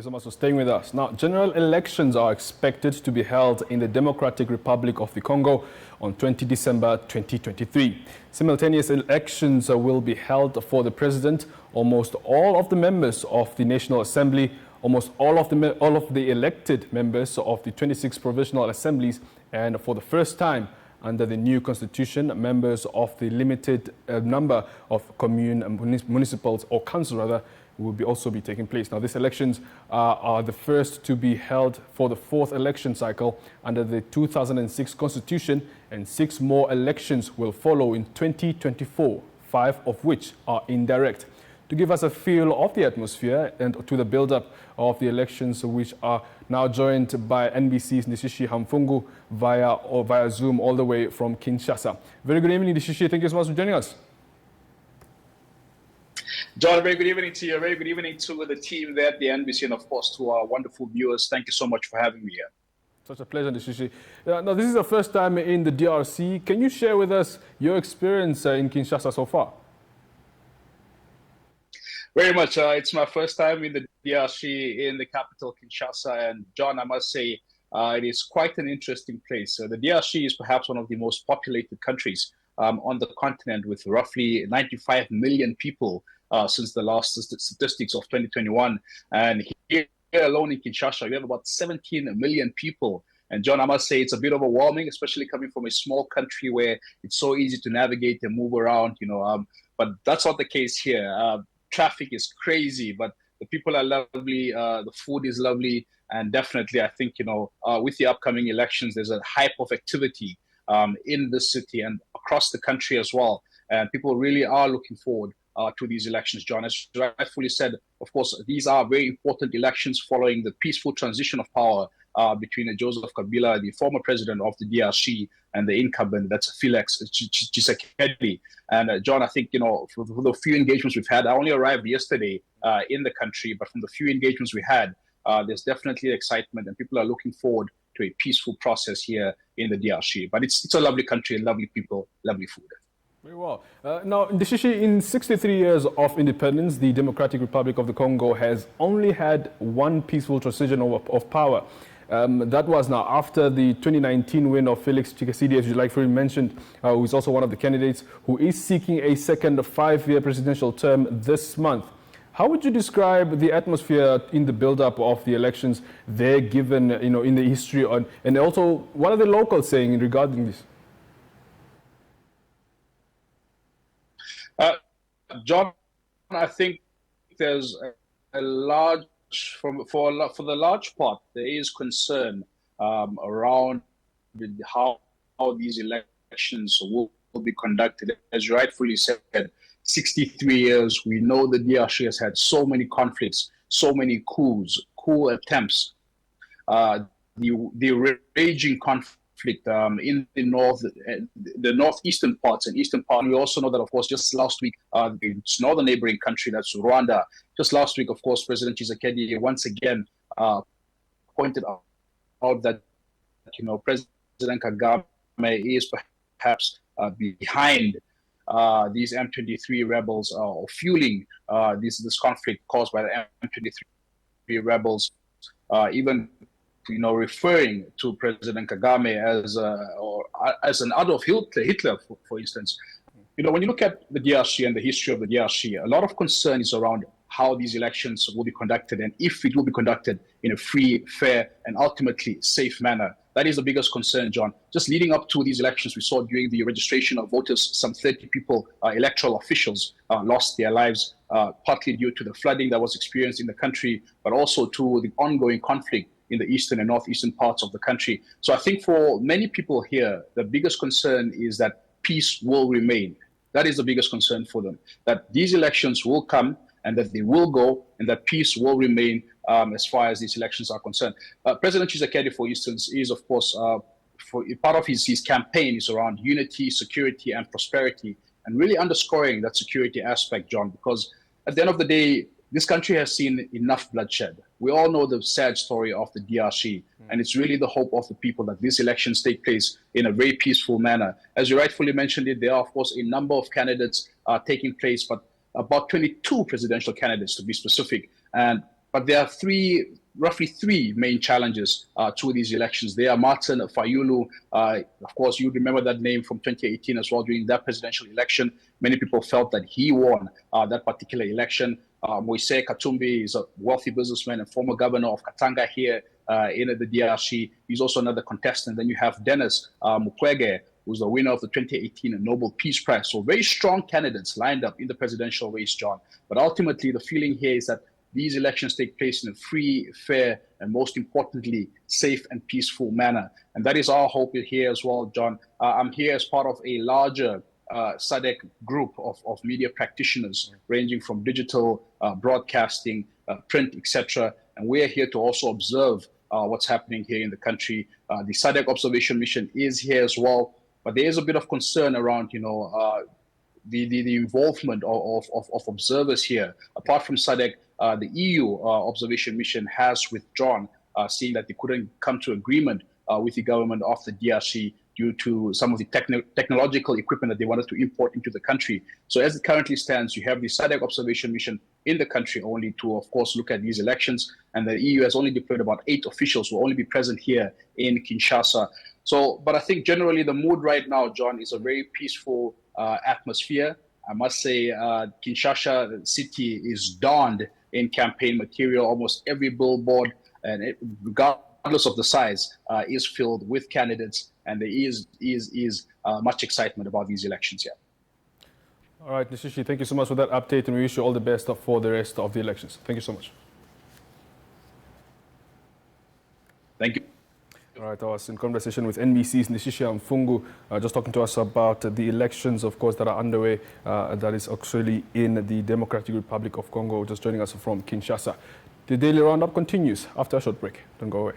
so much for staying with us. Now, general elections are expected to be held in the Democratic Republic of the Congo on 20 December 2023. Simultaneous elections will be held for the president, almost all of the members of the National Assembly, almost all of the elected members of the 26 provincial assemblies, and for the first time under the new constitution, members of the limited number of commune, municipals or councils rather, will also be taking place. Now, these elections are the first to be held for the fourth election cycle under the 2006 constitution, and 6 more elections will follow in 2024, 5 of which are indirect. To give us a feel of the atmosphere and to the build-up of the elections, which are now joined by NBC's Ndishishii Hamufungu via Zoom all the way from Kinshasa. Very good evening, Ndishishii. Thank you so much for joining us. John, very good evening to you. Very good evening to the team there at the NBC and, of course, to our wonderful viewers. Thank you so much for having me here. Such a pleasure, Ndishishii. Now, this is the first time in the DRC. Can you share with us your experience in Kinshasa so far? Very much. It's my first time in the DRC, in the capital, Kinshasa. And, John, I must say, it is quite an interesting place. The DRC is perhaps one of the most populated countries on the continent, with roughly 95 million people since the last statistics of 2021. And here alone in Kinshasa, we have about 17 million people. And John, I must say it's a bit overwhelming, especially coming from a small country where it's so easy to navigate and move around, but that's not the case here. Traffic is crazy, but the people are lovely, the food is lovely, and definitely I think, with the upcoming elections, there's a hype of activity in the city and across the country as well. And people really are looking forward to these elections, John. As you rightfully said, of course, these are very important elections following the peaceful transition of power between Joseph Kabila, the former president of the DRC, and the incumbent, that's Felix Tshisekedi. And John, I think, for the few engagements we've had, I only arrived yesterday in the country, but from the few engagements we had, there's definitely excitement and people are looking forward to a peaceful process here in the DRC. But it's a lovely country, lovely people, lovely food. Very well. Now, Ndishishii, in 63 years of independence, the Democratic Republic of the Congo has only had one peaceful transition of power. That was now after the 2019 win of Felix Tshisekedi, as you rightfully mentioned, who is also one of the candidates, who is seeking a second 5-year presidential term this month. How would you describe the atmosphere in the build-up of the elections there, given, in the history, and also what are the locals saying regarding this? John, I think there's a large, for the large part, there is concern around how these elections will be conducted. As you rightfully said, 63 years, we know the DRC has had so many conflicts, so many coup attempts. The raging conflict in the northeastern parts and eastern part. We also know that, of course, just last week, its northern neighboring country, that's Rwanda. Just last week, of course, President Tshisekedi once again pointed out that, President Kagame is perhaps behind these M23 rebels, or fueling this conflict caused by the M23 rebels, even referring to President Kagame as an Adolf Hitler, for instance. When you look at the DRC and the history of the DRC, a lot of concern is around how these elections will be conducted and if it will be conducted in a free, fair, and ultimately safe manner. That is the biggest concern, John. Just leading up to these elections, we saw during the registration of voters, some 30 people, electoral officials, lost their lives, partly due to the flooding that was experienced in the country, but also to the ongoing conflict in the eastern and northeastern parts of the country. So I think for many people here, the biggest concern is that peace will remain. That is the biggest concern for them, that these elections will come and that they will go and that peace will remain as far as these elections are concerned. President Tshisekedi, for instance, is, of course, part of his campaign is around unity, security, and prosperity, and really underscoring that security aspect, John, because at the end of the day, this country has seen enough bloodshed. We all know the sad story of the DRC, and it's really the hope of the people that these elections take place in a very peaceful manner. As you rightfully mentioned it, there are, of course, a number of candidates taking place, but about 22 presidential candidates to be specific. And But there are roughly three main challenges to these elections. They are Martin Fayulu. Of course, you remember that name from 2018 as well. During that presidential election, many people felt that he won that particular election. Moise Katumbi is a wealthy businessman and former governor of Katanga here in the DRC. He's also another contestant. Then you have Dennis Mukwege, who's the winner of the 2018 Nobel Peace Prize. So very strong candidates lined up in the presidential race, John. But ultimately, the feeling here is that these elections take place in a free, fair, and most importantly, safe and peaceful manner. And that is our hope here as well, John. I'm here as part of a larger SADC group of media practitioners, ranging from digital, broadcasting, print, etc. And we're here to also observe what's happening here in the country. The SADC observation mission is here as well, but there is a bit of concern around, the involvement of observers here. Apart from SADC, the EU observation mission has withdrawn, seeing that they couldn't come to agreement with the government of the DRC due to some of the technological equipment that they wanted to import into the country. So as it currently stands, you have the SADC observation mission in the country only to, of course, look at these elections. And the EU has only deployed about 8 officials who will only be present here in Kinshasa. So, but I think generally the mood right now, John, is a very peaceful atmosphere. I must say Kinshasa city is donned in campaign material. Almost every billboard, and regardless of the size, is filled with candidates. And there is much excitement about these elections here. All right, Ndishishii, thank you so much for that update, and we wish you all the best for the rest of the elections. Thank you so much. Thank you. All right, I was in conversation with NBC's Ndishishii Hamufungu, just talking to us about the elections, of course, that are underway, that is actually in the Democratic Republic of Congo, just joining us from Kinshasa. The Daily Roundup continues after a short break. Don't go away.